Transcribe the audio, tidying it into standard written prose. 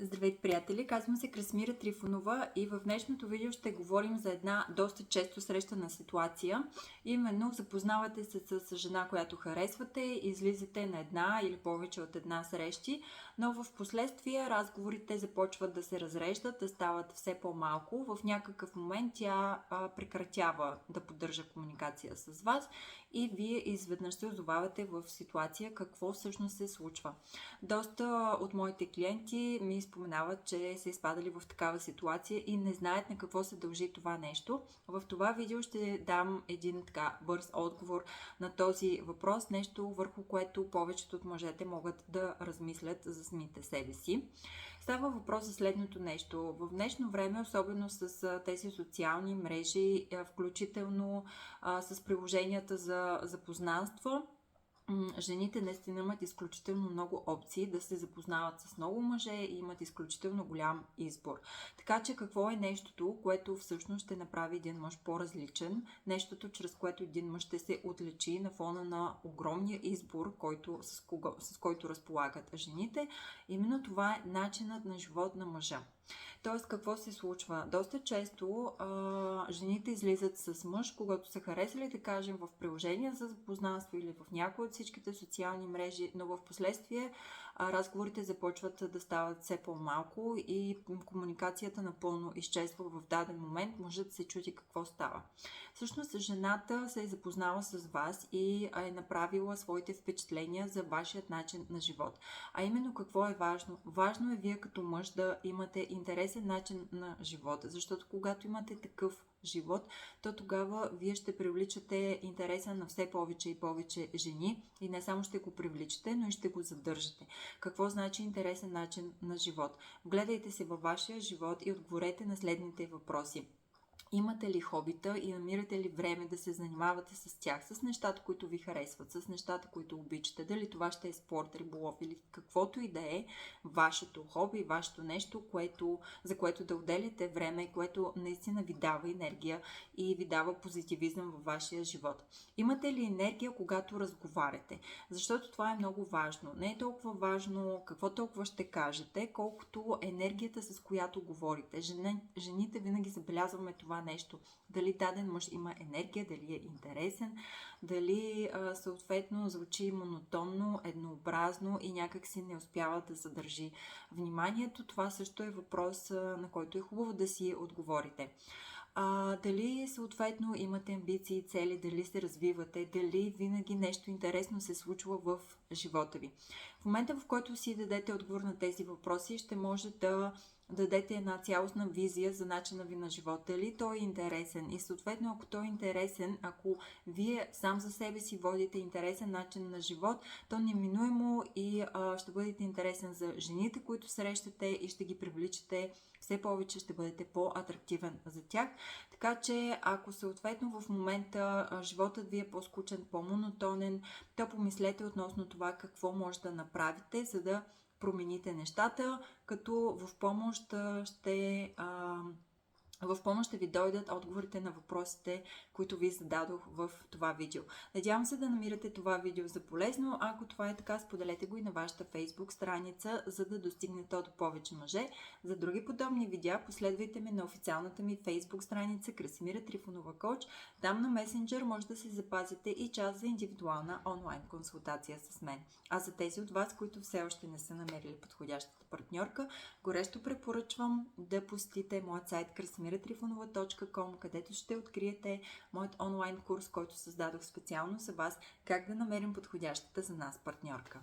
Здравейте, приятели! Казвам се Красмира Трифонова и в днешното видео ще говорим за една доста често срещана ситуация. Именно запознавате се с жена, която харесвате, излизате на една или повече от една срещи, но в последствие разговорите започват да се разреждат, да стават все по-малко. В някакъв момент тя прекратява да поддържа комуникация с вас и вие изведнъж се озовавате в ситуация какво всъщност се случва. Доста от моите клиенти ми споменават, че са изпадали в такава ситуация и не знаят на какво се дължи това нещо. В това видео ще дам един така бърз отговор на този въпрос, нещо върху което повечето от мъжете могат да размислят за самите себе си. Става въпрос за следното нещо. В днешно време, особено с тези социални мрежи, включително с приложенията за запознанства, жените наистина имат изключително много опции да се запознават с много мъже и имат изключително голям избор. Така че какво е нещото, което всъщност ще направи един мъж по-различен, нещото, чрез което един мъж ще се отличи на фона на огромния избор, с който разполагат жените. Именно това е начинът на живот на мъжа. Тоест, какво се случва? Доста често жените излизат с мъж, когато са харесали, да кажем, в приложения за запознанство или в някои от всичките социални мрежи, но в последствие разговорите започват да стават все по-малко и комуникацията напълно изчезва в даден момент. Мъжът се чуди какво става. Всъщност, жената се е запознала с вас и е направила своите впечатления за вашият начин на живот. А именно какво е важно? Важно е вие като мъж да имате интересен начин на живота, защото когато имате такъв живот, то тогава вие ще привличате интереса на все повече и повече жени и не само ще го привличате, но и ще го задържате. Какво значи интересен начин на живот? Вгледайте се във вашия живот и отговорете на следните въпроси. Имате ли хобита и намирате ли време да се занимавате с тях, с нещата, които ви харесват, с нещата, които обичате, дали това ще е спорт, риболов или каквото и да е вашето хоби, вашето нещо, за което да отделяте време и което наистина ви дава енергия и ви дава позитивизъм във вашия живот. Имате ли енергия, когато разговаряте? Защото това е много важно. Не е толкова важно какво толкова ще кажете, колкото енергията, с която говорите. Жените винаги забелязваме това нещо. Дали даден мъж има енергия, дали е интересен, дали съответно звучи монотонно, еднообразно и някак си не успява да задържи вниманието. Това също е въпрос, на който е хубаво да си отговорите. Дали съответно имате амбиции и цели, дали се развивате, дали винаги нещо интересно се случва в живота ви. В момента, в който си дадете отговор на тези въпроси, ще може да дадете една цялостна визия за начина ви на живота. Дали той е интересен? И съответно, ако той е интересен, ако вие сам за себе си водите интересен начин на живот, то неминуемо и ще бъдете интересен за жените, които срещате и ще ги привличате все повече, ще бъдете по-атрактивен за тях. Така че, ако съответно в момента животът ви е по-скучен, по-монотонен, то помислете относно това какво може да направите, за да промените нещата, като в помощ ще ви дойдат отговорите на въпросите, които ви зададох в това видео. Надявам се да намирате това видео за полезно. Ако това е така, споделете го и на вашата Facebook страница, за да достигне то до повече мъже. За други подобни видеа последвайте ме на официалната ми Facebook страница Красимира Трифонова Коуч. Там на Messenger може да си запазите и час за индивидуална онлайн консултация с мен. А за тези от вас, които все още не са намерили подходящата партньорка, горещо препоръчвам да посетите моят сайт krasmiratrifonova.com, където ще откриете моят онлайн курс, който създадох специално за вас, как да намерим подходящата за нас партньорка.